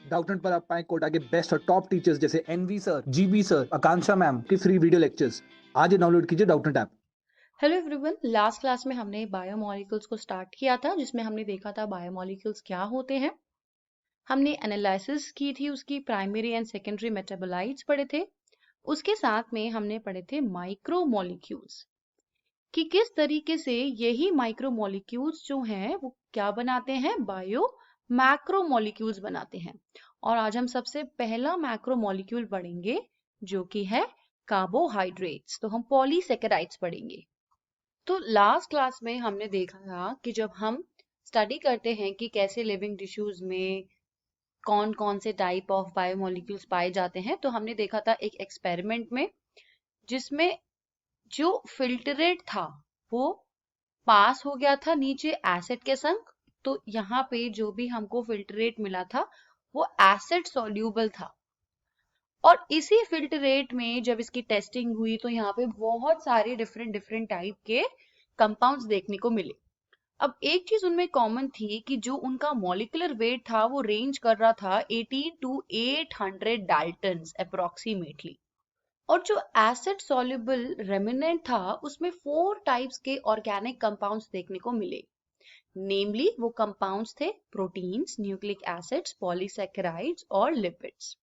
Doubtnut पर आप पाएं कोटा के बेस्ट और टॉप टीचर्स जैसे एनवी सर, जीबी सर, आकांक्षा मैम की फ्री वीडियो लेक्चर्स। आज ही डाउनलोड कीजिए Doubtnut app. Hello everyone, last class में हमने बायोमोलिक्यूल्स को स्टार्ट किया था, जिसमें हमने देखा था बायोमोलिक्यूल्स क्या होते हैं। हमने एनालिसिस की थी, उसकी प्राइमरी एंड सेकेंडरी मेटाबोलाइट्स पढ़े थे। उसके साथ में हमने पढ़े थे माइक्रोमोलिक्यूल्स कि किस तरीके से यही माइक्रोमोलिक्यूल्स जो हैं वो क्या बनाते हैं, बायो मैक्रोमोलिक्यूल्स बनाते हैं। और आज हम सबसे पहला मैक्रोमोलिक्यूल पढ़ेंगे जो कि है कार्बोहाइड्रेट्स। तो हम पॉलीसेकेराइड्स पढ़ेंगे। तो लास्ट क्लास में हमने देखा था कि जब हम स्टडी करते हैं कि कैसे लिविंग टिश्यूज में कौन कौन से टाइप ऑफ बायोमोलिक्यूल्स पाए जाते हैं, तो हमने देखा था एक एक्सपेरिमेंट में जिसमें जो फिल्टरेट था वो पास हो गया था नीचे एसिड के संग। तो यहाँ पे जो भी हमको फिल्टरेट मिला था वो एसिड सॉल्यूबल था। और इसी फिल्टरेट में जब इसकी टेस्टिंग हुई तो यहाँ पे बहुत सारे डिफरेंट डिफरेंट टाइप के कंपाउंड्स देखने को मिले। अब एक चीज उनमें कॉमन थी कि जो उनका मॉलिक्यूलर वेट था वो रेंज कर रहा था 18 टू 800 डाल्टन्स अप्रोक्सीमेटली। और जो एसिड सॉल्युबल रेमिनेंट था उसमें 4 टाइप्स के ऑर्गेनिक कंपाउंड्स देखने को मिले। नेमली वो कंपाउंड्स थे प्रोटीन्स, न्यूक्लिक एसिड्स, पॉलीसैकेराइड्स और लिपिड्स।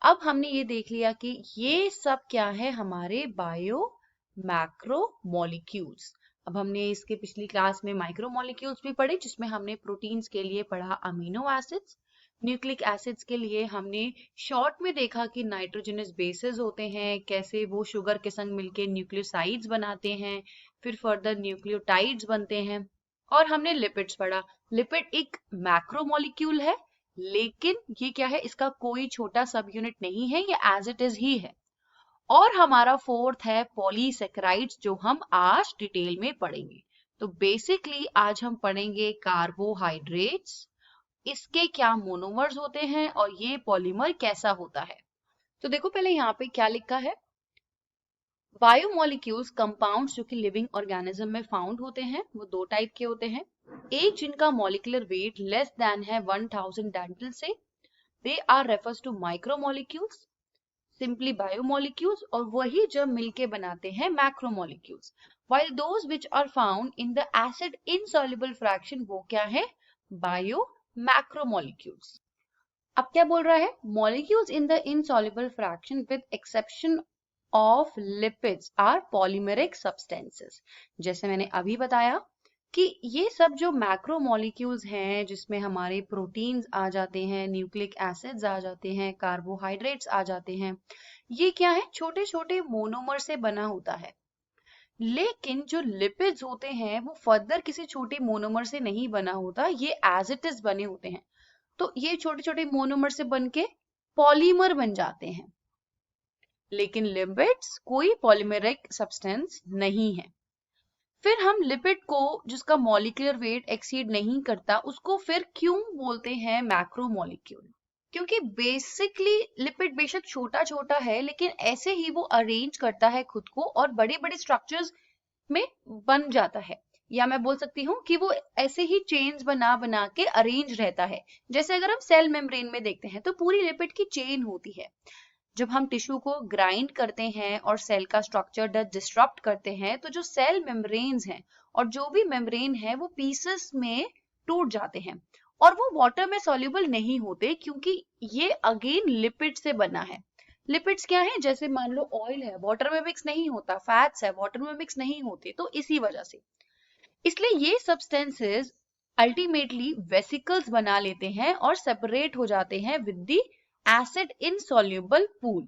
अब हमने ये देख लिया कि ये सब क्या है, हमारे बायो मैक्रो मॉलिक्यूल्स। अब हमने इसके पिछली क्लास में माइक्रो मॉलिक्यूल्स भी पढ़े, जिसमें हमने प्रोटीन्स के लिए पढ़ा अमीनो एसिड्स, न्यूक्लिक एसिड्स के लिए हमने शॉर्ट में देखा कि नाइट्रोजनस बेसेस होते हैं, कैसे वो शुगर के संग मिलके न्यूक्लियोसाइड्स बनाते हैं, फिर फर्दर न्यूक्लियोटाइड्स बनते हैं। और हमने लिपिड्स पढ़ा। लिपिड एक मैक्रो मॉलिक्यूल है, लेकिन ये क्या है, इसका कोई छोटा सब यूनिट नहीं है, ये एज इट इज ही है। और हमारा फोर्थ है पॉलीसेकेराइड्स, जो हम आज डिटेल में पढ़ेंगे। तो बेसिकली आज हम पढ़ेंगे कार्बोहाइड्रेट्स, इसके क्या मोनोमर्स होते हैं और ये पॉलीमर कैसा होता है। तो देखो पहले यहाँ पे क्या लिखा है। बायोमोलिक्यूल्स कंपाउंड्स जो कि लिविंग ऑर्गेनिज्म में फाउंड होते हैं वो दो टाइप के होते हैं। एक जिनका मॉलिक्यूलर वेट लेस देन है 1000 डाल्टन से, they are refers to micromolecules, simply biomolecules. और वही जब मिलके बनाते हैं macromolecules. While those which are found in the acid insoluble fraction वो क्या है, बायो मैक्रोमोलिक्यूल्स। अब क्या बोल रहा है, molecules in the insoluble fraction with exception of lipids are polymeric substances. जैसे मैंने अभी बताया कि ये सब जो मैक्रो मॉलिक्यूल्स हैं, जिसमें हमारे प्रोटीन्स आ जाते हैं, न्यूक्लिक एसिड्स आ जाते हैं, कार्बोहाइड्रेट्स आ जाते हैं, ये क्या है, छोटे छोटे मोनोमर से बना होता है। लेकिन जो लिपिड्स होते हैं वो फर्दर किसी छोटे मोनोमर से नहीं बना होता, ये एज इट इज बने होते हैं। तो ये छोटे छोटे मोनोमर से बनके पॉलीमर बन जाते हैं। लेकिन लिपिड्स कोई पॉलीमेरिक सब्सटेंस नहीं है। फिर हम लिपिड को जिसका मॉलिक्यूलर वेट एक्सीड नहीं करता उसको फिर क्यों बोलते हैं मैक्रोमोलिक्यूल, क्योंकि बेसिकली लिपिड बेशक छोटा छोटा है लेकिन ऐसे ही वो अरेंज करता है खुद को और बड़े बड़े स्ट्रक्चर्स में बन जाता है। या मैं बोल सकती हूँ कि वो ऐसे ही चेन्स बना बना के अरेंज रहता है। जैसे अगर हम सेल मेम्ब्रेन में देखते हैं तो पूरी लिपिड की चेन होती है। जब हम टिश्यू को ग्राइंड करते हैं और सेल का स्ट्रक्चर डिस्टरप्ट करते हैं तो जो सेल मेम्ब्रेन्स हैं और जो भी मेम्ब्रेन है वो पीसेस में टूट जाते हैं और वो वाटर में सॉल्युबल नहीं होते, क्योंकि ये अगेन लिपिड से बना है। लिपिड्स क्या है, जैसे मान लो ऑयल है, वाटर में मिक्स नहीं होता, फैट्स है, वाटर में मिक्स नहीं होते, तो इसी वजह से। इसलिए ये सब्सटेंसेस अल्टीमेटली वेसिकल्स बना लेते हैं और सेपरेट हो जाते हैं with the acid insoluble pool.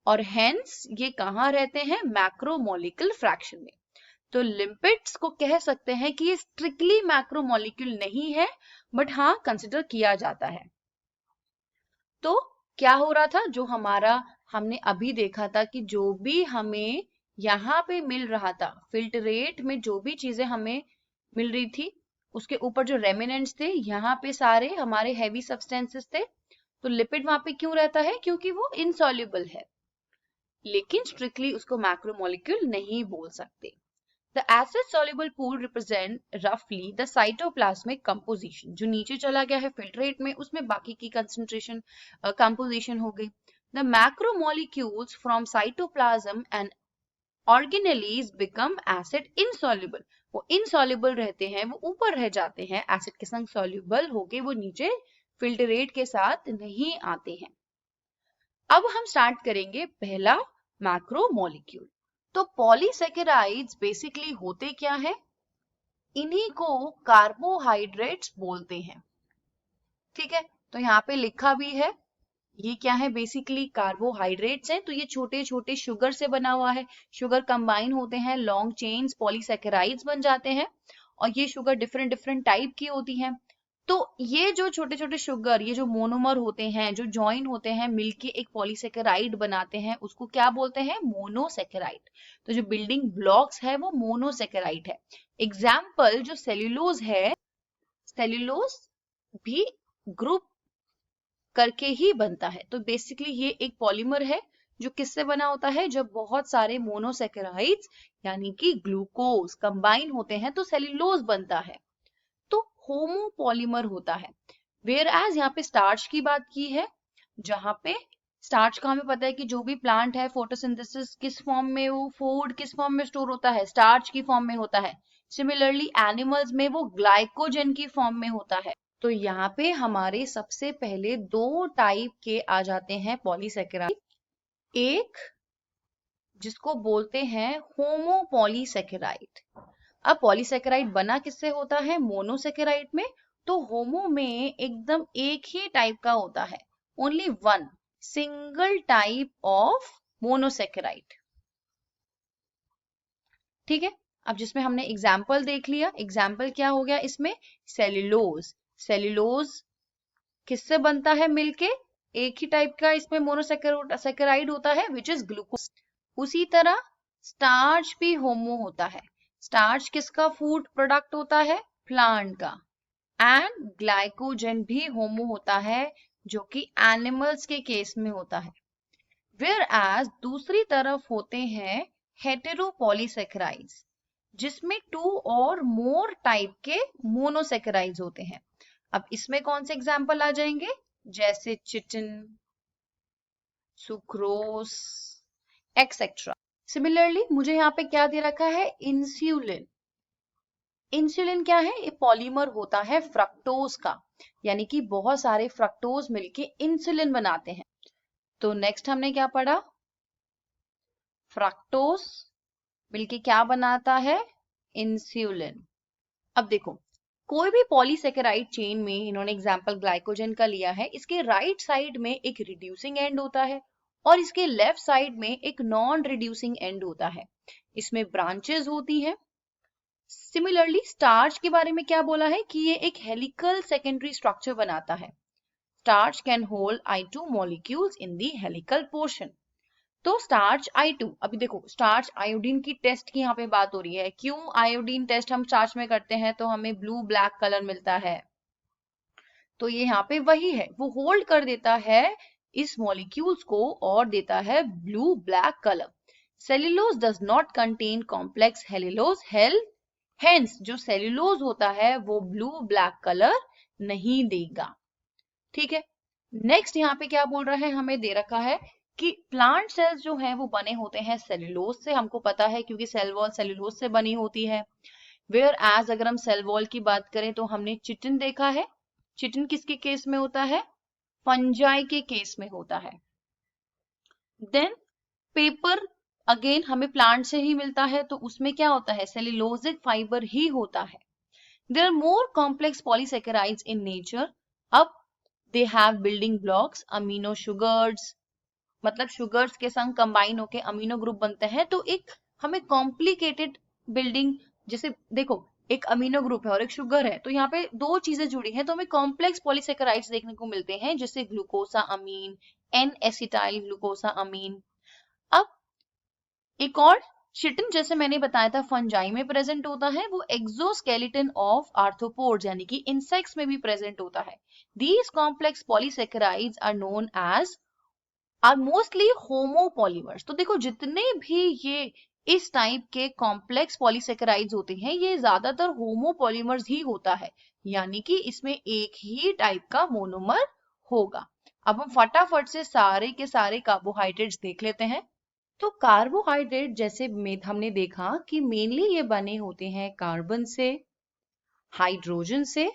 और हेंस ये कहाँ रहते हैं, मैक्रोमोलिक्यूल फ्रैक्शन में। तो लिपिड्स को कह सकते हैं कि ये स्ट्रिक्टली मैक्रोमोलिक्यूल नहीं है, बट हाँ कंसिडर किया जाता है। तो क्या हो रहा था, जो हमारा हमने अभी देखा था कि जो भी हमें यहाँ पे मिल रहा था फिल्टरेट में, जो भी चीजें हमें मिल रही थी उसके ऊपर जो रेमिनेंट्स थे, यहाँ पे सारे हमारे हैवी सब्सटेंसेस थे। तो लिपिड वहां पे क्यों रहता है, क्योंकि वो इनसॉल्युबल है, लेकिन स्ट्रिक्टली उसको मैक्रोमोलिक्यूल नहीं बोल सकते। The acid soluble pool represent roughly the cytoplasmic composition. जो नीचे चला गया है filtrate में, उसमें बाकी की concentration composition हो गई. The macromolecules from cytoplasm and organelles become acid insoluble. वो insoluble रहते हैं, वो ऊपर रह जाते हैं, acid के संग soluble होके वो नीचे filtrate के साथ नहीं आते हैं. अब हम स्टार्ट करेंगे पहला मैक्रोमोलिक्यूल. तो पॉलीसेकेराइड्स बेसिकली होते क्या है? इन्हीं को कार्बोहाइड्रेट्स बोलते हैं. ठीक है, तो यहाँ पे लिखा भी है, ये क्या है? बेसिकली कार्बोहाइड्रेट्स हैं. तो ये छोटे छोटे शुगर से बना हुआ है. शुगर कंबाइन होते हैं, लॉन्ग चेन्स पॉलीसेकेराइड्स बन जाते हैं, और ये शुगर डिफरेंट डिफरेंट टाइप की होती हैं. तो ये जो छोटे छोटे शुगर, ये जो मोनोमर होते हैं, जो जॉइन होते हैं, मिलके एक पॉलीसेकेराइड बनाते हैं, उसको क्या बोलते हैं? मोनोसेकेराइड. तो जो बिल्डिंग ब्लॉक्स है वो मोनोसेकेराइड है. एग्जाम्पल जो सेल्यूलोज है, सेल्यूलोज भी ग्रुप करके ही बनता है. तो बेसिकली ये एक पॉलीमर है जो किससे बना होता है? जब बहुत सारे मोनोसेकेराइड्स यानी कि ग्लूकोज कंबाइन होते हैं तो सेल्यूलोज बनता है. तो होमोपॉलीमर होता है. वेयर एज यहाँ पे स्टार्च की बात की है, जहां पे स्टार्च का हमें पता है कि जो भी प्लांट है, फोटोसिंथेसिस किस फॉर्म में, वो फूड किस फॉर्म में स्टोर होता है? स्टार्च की फॉर्म में होता है. सिमिलरली एनिमल्स में वो ग्लाइकोजन की फॉर्म में होता है. तो यहाँ पे हमारे सबसे पहले दो टाइप के आ जाते हैं पॉलीसेकेराइड. एक जिसको बोलते हैं होमोपॉलीसेकेराइड. अब पॉलीसेकेराइड बना किससे होता है? मोनोसेकेराइड में. तो होमो में एकदम एक ही टाइप का होता है, only one single type of monosaccharide. ठीक है, अब जिसमें हमने एग्जाम्पल देख लिया. एग्जाम्पल क्या हो गया इसमें? सेल्यूलोज. सेल्यूलोज किससे बनता है? मिलके एक ही टाइप का इसमें मोनोसेकेराइड होता है, विच इज ग्लूकोज. उसी तरह स्टार्च भी होमो होता है. स्टार्च किसका फूड प्रोडक्ट होता है? प्लांट का. एंड ग्लाइकोजन भी होमो होता है, जो कि एनिमल्स के केस में होता है. वेयर एज दूसरी तरफ होते हैं हेटेरोपॉलीसेकेराइड्स, जिसमें 2 और मोर टाइप के मोनोसेकेराइड्स होते हैं. अब इसमें कौन से एग्जाम्पल आ जाएंगे? जैसे चिटिन, सुक्रोज, एक्सेट्रा. सिमिलरली मुझे यहाँ पे क्या दे रखा है? इंसुलिन. इंसुलिन क्या है? ये पॉलीमर होता है फ्रक्टोज का, यानी कि बहुत सारे फ्रक्टोज मिलके इंसुलिन बनाते हैं. तो नेक्स्ट हमने क्या पढ़ा? फ्रक्टोज मिलके क्या बनाता है? इंसुलिन. अब देखो, कोई भी पॉलीसेकेराइड चेन में इन्होंने एग्जाम्पल ग्लाइकोजन का लिया है, इसके राइट साइड में एक रिड्यूसिंग एंड होता है और इसके लेफ्ट साइड में एक नॉन रिड्यूसिंग एंड होता है. इसमें ब्रांचेस होती हैं. सिमिलरली स्टार्च के बारे में क्या बोला है? कि ये एक हेलिकल सेकेंडरी स्ट्रक्चर बनाता है. Starch can hold I2 molecules in the helical portion. तो स्टार्च I2, अभी देखो स्टार्च आयोडीन की टेस्ट की यहाँ पे बात हो रही है. क्यों आयोडीन टेस्ट हम स्टार्च में करते हैं? तो हमें ब्लू ब्लैक कलर मिलता है. तो ये यहाँ पे वही है, वो होल्ड कर देता है इस मॉलिक्यूल्स को और देता है blue black colour. Cellulose does not contain complex हेलिलोज हेंस जो सेल्यूलोज होता है वो ब्लू ब्लैक कलर नहीं देगा. ठीक है, नेक्स्ट यहाँ पे क्या बोल रहा है? हमें दे रखा है कि प्लांट सेल्स जो हैं वो बने होते हैं सेल्यूलोज से. हमको पता है क्योंकि सेल वॉल सेल्यूलोज से बनी होती है. वेयर एज अगर हम सेल वॉल की बात करें तो हमने चिटिन देखा है. चिटिन किसके केस में होता है? फंजाई के केस में होता है. देन पेपर अगेन हमें प्लांट से ही मिलता है, तो उसमें क्या होता है? सेल्यूलोजिक फाइबर ही होता है. There are more complex polysaccharides in nature. अब they have building blocks, amino sugars, मतलब शुगर्स के संग कंबाइन होके अमीनो ग्रुप बनते हैं. तो एक हमें कॉम्प्लिकेटेड बिल्डिंग, जैसे देखो एक अमीनो ग्रुप है और एक शुगर है, तो यहाँ पे दो चीजें जुड़ी हैं, तो हमें कॉम्प्लेक्स पॉलीसेकेराइड्स देखने को मिलते हैं, जैसे ग्लूकोसा अमीन, एन एसिटाइल ग्लूकोसा अमीन. अब एक और चिटिन, जैसे मैंने बताया था फंजाई में प्रेजेंट होता है, वो एक्सोस्केलेटन ऑफ आर्थ्रोपोड्स यानी कि इंसेक्ट्स में भी प्रेजेंट होता है. These complex polysaccharides are known as are mostly homopolymers. तो देखो जितने भी ये इस टाइप के कॉम्प्लेक्स पॉलीसेकेराइड्स होते हैं, ये ज्यादातर होमोपॉलीमर्स ही होता है, यानी कि इसमें एक ही टाइप का मोनोमर होगा। अब हम फटाफट से सारे के सारे कार्बोहाइड्रेट्स देख लेते हैं। तो कार्बोहाइड्रेट जैसे में हमने देखा कि मेनली ये बने होते हैं कार्बन से, हाइड्रोजन से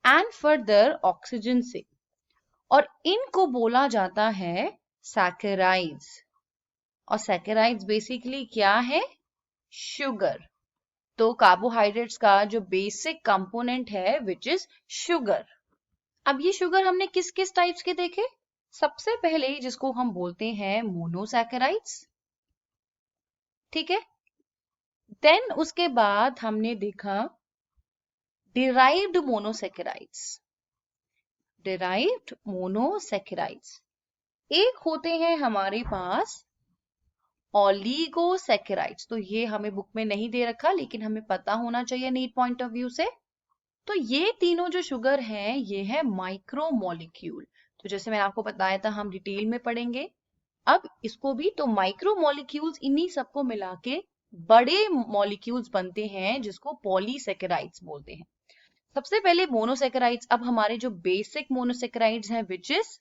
एंड फर्दर ऑक्सीजन से, और इनको बोला जाता है सैकेराइड्स। और सैकेराइड्स बेसिकली क्या है? शुगर। तो कार्बोहाइड्रेट्स का जो बेसिक कंपोनेंट है विच इज शुगर। अब ये शुगर हमने किस किस टाइप्स के देखे? सबसे पहले जिसको हम बोलते हैं मोनोसैकेराइड्स, ठीक है। देन उसके बाद हमने देखा डिराइव्ड मोनोसैकेराइड्स। डिराइव्ड मोनोसैकेराइड्स एक होते हैं हमारे पास ओलिगोसैकेराइड्स। तो ये हमें बुक में नहीं दे रखा, लेकिन हमें पता होना चाहिए नीट पॉइंट ऑफ व्यू से। तो ये तीनों जो शुगर हैं ये है माइक्रोमोलिक्यूल। तो जैसे मैंने आपको बताया था हम डिटेल में पढ़ेंगे अब इसको भी। तो माइक्रोमोलिक्यूल्स इन्हीं सबको मिला के बड़े मॉलिक्यूल्स बनते हैं जिसको पॉलीसेकेराइड्स बोलते हैं। सबसे पहले मोनोसेकेराइड्स। अब हमारे जो बेसिक मोनोसेकेराइड्स हैं विच इज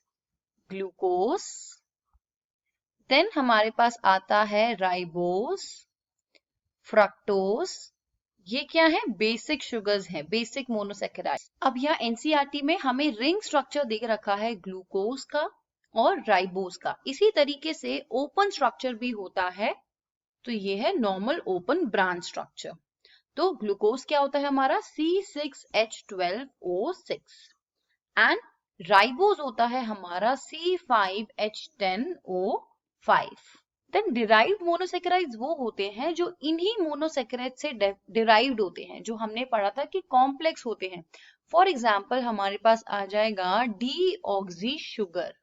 ग्लूकोज। देन हमारे पास आता है राइबोस, फ्रक्टोज। ये क्या है? बेसिक शुगर्स हैं, बेसिक मोनोसेकेराइड्स। अब यहाँ एनसीईआरटी में हमें रिंग स्ट्रक्चर दे रखा है ग्लूकोज का और राइबोस का। इसी तरीके से ओपन स्ट्रक्चर भी होता है, तो ये है नॉर्मल ओपन ब्रांच स्ट्रक्चर। तो ग्लूकोज क्या होता है हमारा? C6H12O6 एंड राइबोस होता है हमारा C5H10O5। देन डिराइव्ड मोनोसेकेराइड्स वो होते हैं जो इन्हीं मोनोसेकेराइड से डिराइव्ड होते हैं, जो हमने पढ़ा था कि कॉम्प्लेक्स होते हैं। फॉर एग्जाम्पल हमारे पास आ जाएगा डीऑक्सी शुगर।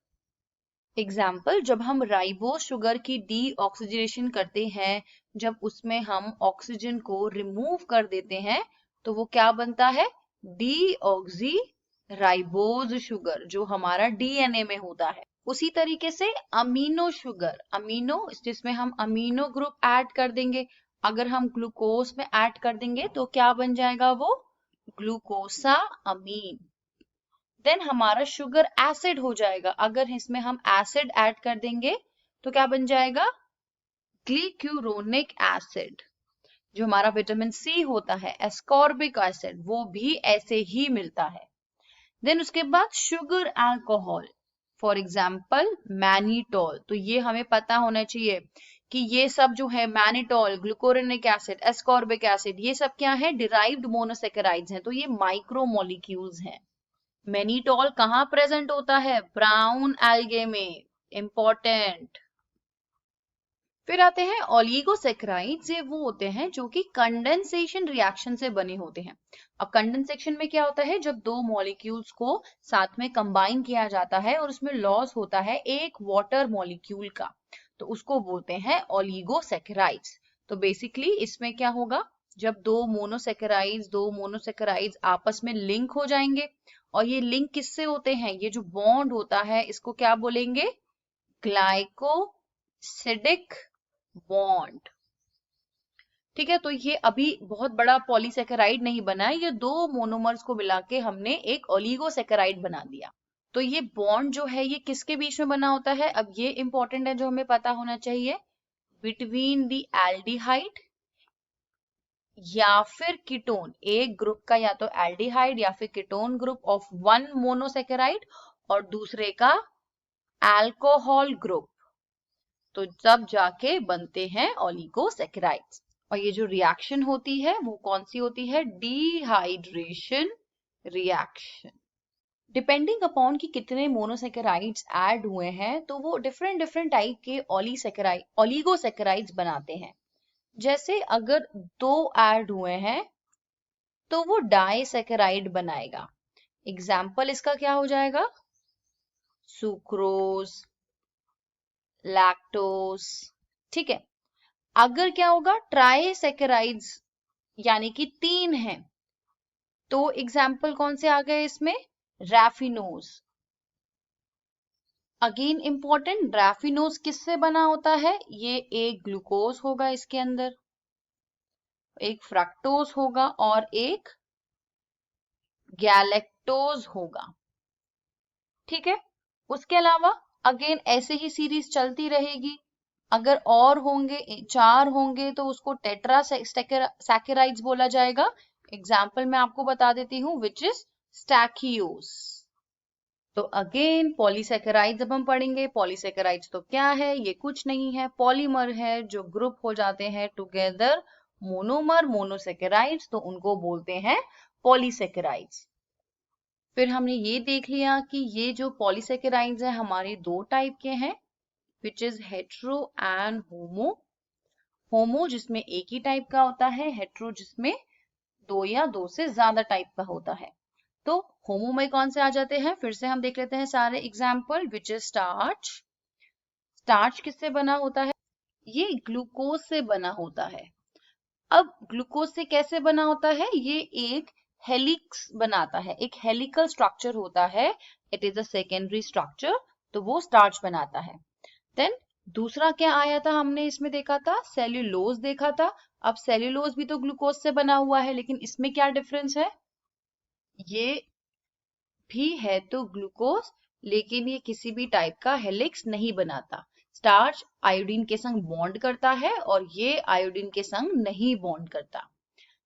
एग्जाम्पल, जब हम राइबोस शुगर की डीऑक्सीजनेशन करते हैं, जब उसमें हम ऑक्सीजन को रिमूव कर देते हैं, तो वो क्या बनता है? डीऑक्सी राइबोस शुगर, जो हमारा डीएनए में होता है। उसी तरीके से अमीनो शुगर, अमीनो जिसमें हम अमीनो ग्रुप ऐड कर देंगे, अगर हम ग्लूकोज में ऐड कर देंगे तो क्या बन जाएगा? वो ग्लूकोसा अमीन। देन हमारा शुगर एसिड हो जाएगा, अगर इसमें हम एसिड ऐड कर देंगे तो क्या बन जाएगा? ग्लिक्यूरोनिक एसिड। जो हमारा विटामिन सी होता है, एस्कॉर्बिक एसिड, वो भी ऐसे ही मिलता है। देन उसके बाद sugar alcohol, for example mannitol. तो ये हमें पता होना चाहिए कि ये सब जो है mannitol, glucuronic acid, ascorbic acid, ये सब क्या है? डिराइव्ड मोनोसेकेराइड्स हैं। तो ये माइक्रोमोलिक्यूल्स हैं। मैनिटॉल कहाँ प्रेजेंट होता है? ब्राउन एल्गे में, इंपॉर्टेंट। फिर आते हैं ओलिगोसेकेराइड्स। ये वो होते हैं जो कि कंडेंसेशन रिएक्शन से बने होते हैं। अब कंडेंसेशन में क्या होता है? जब दो मॉलिक्यूल्स को साथ में कंबाइन किया जाता है और उसमें लॉस होता है एक वाटर मॉलिक्यूल का, तो उसको बोलते हैं ओलिगोसेकेराइड्स। तो बेसिकली इसमें क्या होगा? जब दो मोनोसेकेराइड्स आपस में लिंक हो जाएंगे, और ये लिंक किससे होते हैं? ये जो बॉन्ड होता है इसको क्या बोलेंगे? Glycosidic bond. ठीक है, तो ये अभी बहुत बड़ा पॉलीसेकेराइड नहीं बना है, ये दो मोनोमर्स को मिला के हमने एक ओलिगोसेकेराइड बना दिया। तो ये बॉन्ड जो है ये किसके बीच में बना होता है? अब ये इंपॉर्टेंट है, जो हमें पता होना चाहिए। बिटवीन द एल्डिहाइड या फिर कीटोन, एक ग्रुप का या तो एल्डिहाइड या फिर ketone group of one monosaccharide और दूसरे का अल्कोहल ग्रुप, तो जब जाके बनते हैं ओलिगोसेकेराइड्स। और ये जो रिएक्शन होती है वो कौन सी होती है? Dehydration reaction. डिपेंडिंग अपॉन कि कितने मोनोसेकेराइड्स ऐड हुए हैं, तो वो डिफरेंट डिफरेंट टाइप के ओलिगोसेकेराइड्स बनाते हैं। जैसे अगर दो ऐड हुए हैं तो वो डाइसेकेराइड बनाएगा। एग्जाम्पल इसका क्या हो जाएगा? Sucrose, lactose. ठीक है। अगर क्या होगा? ट्राइसेकेराइड्स यानी कि तीन हैं, तो एग्जाम्पल कौन से आ गए इसमें? रैफिनोज, अगेन इंपॉर्टेंट, ड्रैफिनोज किससे बना होता है? ये एक ग्लूकोज होगा इसके अंदर, एक फ्रक्टोज होगा और एक गैलेक्टोज होगा। ठीक है, उसके अलावा अगेन ऐसे ही सीरीज चलती रहेगी। अगर और होंगे, 4 होंगे तो उसको टेट्रा सैकेराइड्स बोला जाएगा। एग्जाम्पल मैं आपको बता देती हूँ, विच इज स्टैकियोस। तो अगेन पॉलीसेकेराइड्स अब हम पढ़ेंगे। पॉलीसेकेराइड्स तो क्या है? ये कुछ नहीं है, पॉलीमर है जो ग्रुप हो जाते हैं टुगेदर, मोनोमर, मोनोसेकेराइड्स, तो उनको बोलते हैं पॉलीसेकेराइड्स। फिर हमने ये देख लिया कि ये जो पॉलीसेकेराइड्स है हमारे दो टाइप के हैं, विच इज हेट्रो एंड होमो। होमो जिसमें एक ही टाइप का होता है, हेट्रो जिसमें दो या दो से ज्यादा टाइप का होता है। तो होमो में कौन से आ जाते हैं? फिर से हम देख लेते हैं सारे example, which is starch. Starch किससे बना होता है? ये ग्लूकोज से बना होता है। अब ग्लूकोज से कैसे बना होता है? ये एक हेलिक्स बनाता है, एक हेलिकल स्ट्रक्चर होता है। It is a secondary structure, तो वो स्टार्च बनाता है। देन दूसरा क्या आया था? हमने इसमें देखा था सेल्यूलोज देखा था। अब सेल्यूलोज भी तो ग्लूकोज से बना हुआ है, लेकिन इसमें क्या डिफरेंस है? ये भी है तो ग्लूकोज, लेकिन ये किसी भी टाइप का हेलिक्स नहीं बनाता। स्टार्च आयोडीन के संग बॉन्ड करता है और ये आयोडीन के संग नहीं बॉन्ड करता।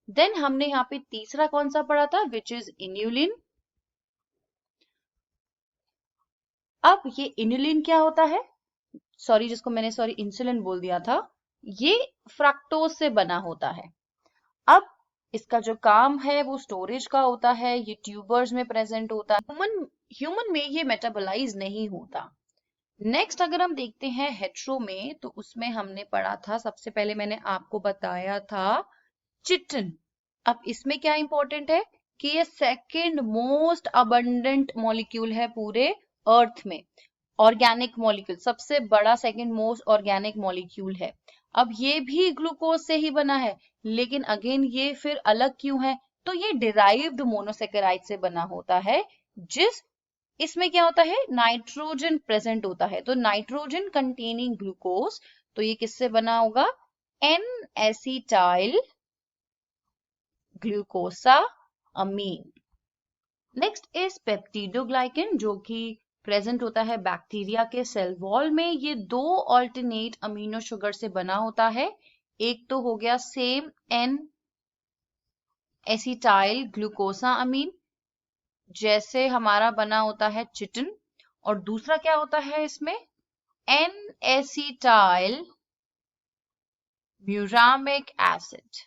देन हमने यहाँ पे तीसरा कौन सा पढ़ा था? Which is inulin. अब ये इन्यूलिन क्या होता है? जिसको मैंने इंसुलिन बोल दिया था, ये फ्रक्टोज से बना होता है। अब इसका जो काम है वो स्टोरेज का होता है, ये ट्यूबर्स में प्रेजेंट होता है। ह्यूमन में ये मेटाबोलाइज नहीं होता। नेक्स्ट अगर हम देखते हैं हेट्रो में, तो उसमें हमने पढ़ा था, सबसे पहले मैंने आपको बताया था चिटिन। अब इसमें क्या इंपॉर्टेंट है कि ये सेकंड मोस्ट अबंडेंट मॉलिक्यूल है पूरे अर्थ में। ऑर्गेनिक मॉलिक्यूल, सबसे बड़ा सेकंड मोस्ट ऑर्गेनिक मॉलिक्यूल है। अब ये भी ग्लूकोज से ही बना है, लेकिन अगेन ये फिर अलग क्यों है? तो ये डिराइव्ड मोनोसेकेराइड से बना होता है, जिस इसमें क्या होता है? नाइट्रोजन प्रेजेंट होता है। तो नाइट्रोजन कंटेनिंग ग्लूकोज, तो ये किससे बना होगा? N acetyl glucosamine. Next is peptidoglycan, जो कि प्रेजेंट होता है बैक्टीरिया के सेल वॉल में। ये दो ऑल्टरनेट अमीनो शुगर से बना होता है। एक तो हो गया सेम एन एसिटाइल ग्लूकोसा अमीन, जैसे हमारा बना होता है चिटिन, और दूसरा क्या होता है इसमें? एन एसिटाइल म्यूरामिक एसिड,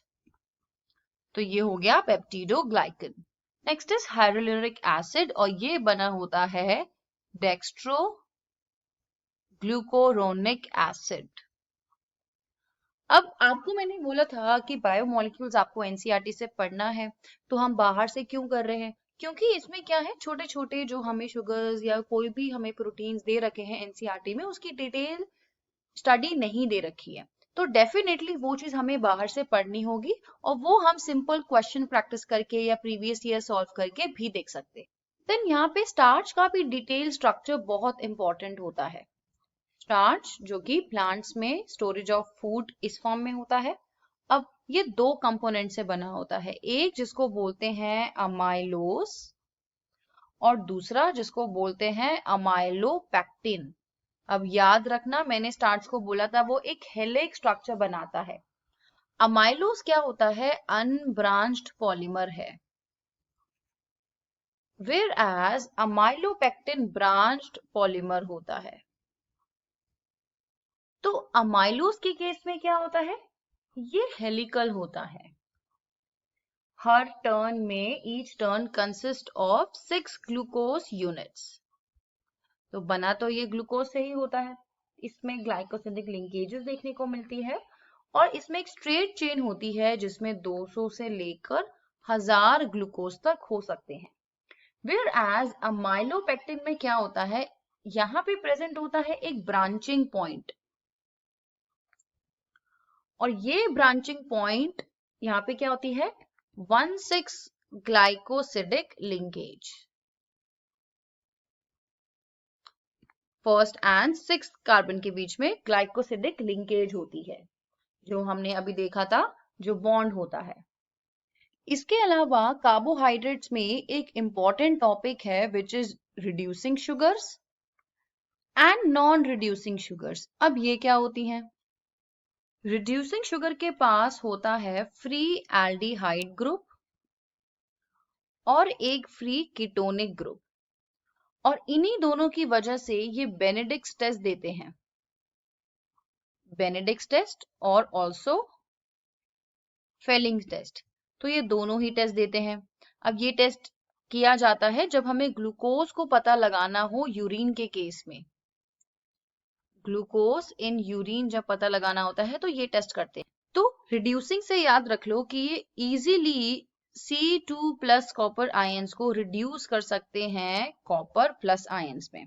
तो ये हो गया peptidoglycan. Next is hydrochloric acid, और ये बना होता है डेक्स्ट्रो ग्लूकोरोनिक एसिड। अब आपको मैंने बोला था कि बायोमोलिक्यूल्स आपको एनसीईआरटी से पढ़ना है, तो हम बाहर से क्यों कर रहे हैं? क्योंकि इसमें क्या है, छोटे छोटे जो हमें शुगर्स या कोई भी हमें प्रोटीन्स दे रखे हैं एनसीईआरटी में, उसकी डिटेल स्टडी नहीं दे रखी है। तो डेफिनेटली वो चीज हमें बाहर से पढ़नी होगी, और वो हम सिंपल क्वेश्चन प्रैक्टिस करके या प्रीवियस ईयर सॉल्व करके भी देख सकते हैं। देन यहाँ पे स्टार्च का भी डिटेल स्ट्रक्चर बहुत इंपॉर्टेंट होता है। स्टार्च जो कि प्लांट्स में स्टोरेज ऑफ फूड इस फॉर्म में होता है। अब ये दो कंपोनेंट से बना होता है, एक जिसको बोलते हैं अमाइलोस, और दूसरा जिसको बोलते हैं अमाइलोपेक्टिन। अब याद रखना, मैंने स्टार्च को बोला था वो एक हेलिक स्ट्रक्चर बनाता है। अमाइलोस क्या होता है? अनब्रांच्ड पॉलीमर है, whereas amylopectin branched polymer होता है। तो अमाइलोस के केस में क्या होता है? ये हेलिकल होता है। हर टर्न में each turn consist of 6 glucose units. तो बना तो ये ग्लूकोज से ही होता है। इसमें ग्लाइकोसिडिक लिंकेजेस देखने को मिलती है, और इसमें एक स्ट्रेट चेन होती है जिसमें 200 से लेकर 1000 ग्लूकोज तक हो सकते हैं। वेयर एज अमाइलोपेक्टिन में क्या होता है? यहाँ पे प्रेजेंट होता है एक ब्रांचिंग पॉइंट, और ये ब्रांचिंग पॉइंट यहाँ पे क्या होती है? 1,6 glycosidic linkage. First and sixth carbon के बीच में ग्लाइकोसिडिक लिंकेज होती है, जो हमने अभी देखा था, जो बॉन्ड होता है। इसके अलावा कार्बोहाइड्रेट्स में एक इंपॉर्टेंट टॉपिक है which is reducing sugars and non reducing sugars. अब ये क्या होती हैं? रिड्यूसिंग शुगर के पास होता है फ्री एल्डिहाइड ग्रुप और एक फ्री कीटोनिक ग्रुप, और इन्हीं दोनों की वजह से ये बेनेडिक्ट टेस्ट देते हैं, बेनेडिक्ट टेस्ट और ऑल्सो फेलिंग टेस्ट। तो ये दोनों ही टेस्ट देते हैं। अब ये टेस्ट किया जाता है जब हमें ग्लूकोज को पता लगाना हो यूरिन के केस में, ग्लूकोज इन यूरिन जब पता लगाना होता है तो ये टेस्ट करते हैं। तो रिड्यूसिंग से याद रख लो कि ये इजीली C2+ कॉपर आयंस को रिड्यूस कर सकते हैं कॉपर प्लस आयंस में।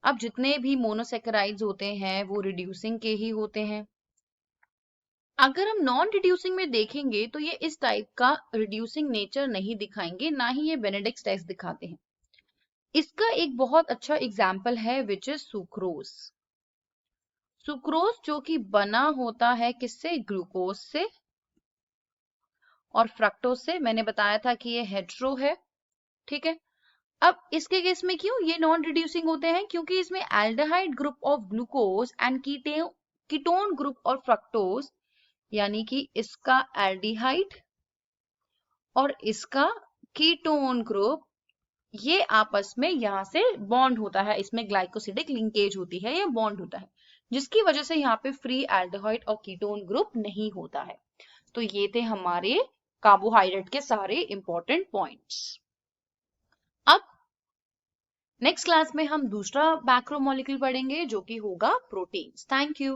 अब जितने भी मोनोसेकेराइड्स होते हैं वो रिड्यूसिंग के ही होते हैं। अगर हम नॉन रिड्यूसिंग में देखेंगे तो ये इस टाइप का रिड्यूसिंग नेचर नहीं दिखाएंगे, ना ही ये बेनेडिक्ट टेस्ट दिखाते हैं। इसका एक बहुत अच्छा एग्जाम्पल है विच इज सुक्रोज। सुक्रोज जो कि बना होता है किससे? ग्लूकोज से और फ्रक्टोज से। मैंने बताया था कि ये हेटेरो है, ठीक है। अब इसके केस में क्यों ये नॉन रिड्यूसिंग होते हैं? क्योंकि इसमें aldehyde group of glucose and ketone group और फ्रक्टोज, यानी कि इसका एल्डिहाइड और इसका कीटोन ग्रुप, ये आपस में यहां से बॉन्ड होता है, इसमें ग्लाइकोसिडिक लिंकेज होती है, ये बॉन्ड होता है, जिसकी वजह से यहाँ पे फ्री एल्डिहाइड और कीटोन ग्रुप नहीं होता है। तो ये थे हमारे कार्बोहाइड्रेट के सारे इंपॉर्टेंट पॉइंट्स। अब नेक्स्ट क्लास में हम दूसरा मैक्रोमोलेक्यूल पढ़ेंगे जो कि होगा प्रोटीन्स। Thank you.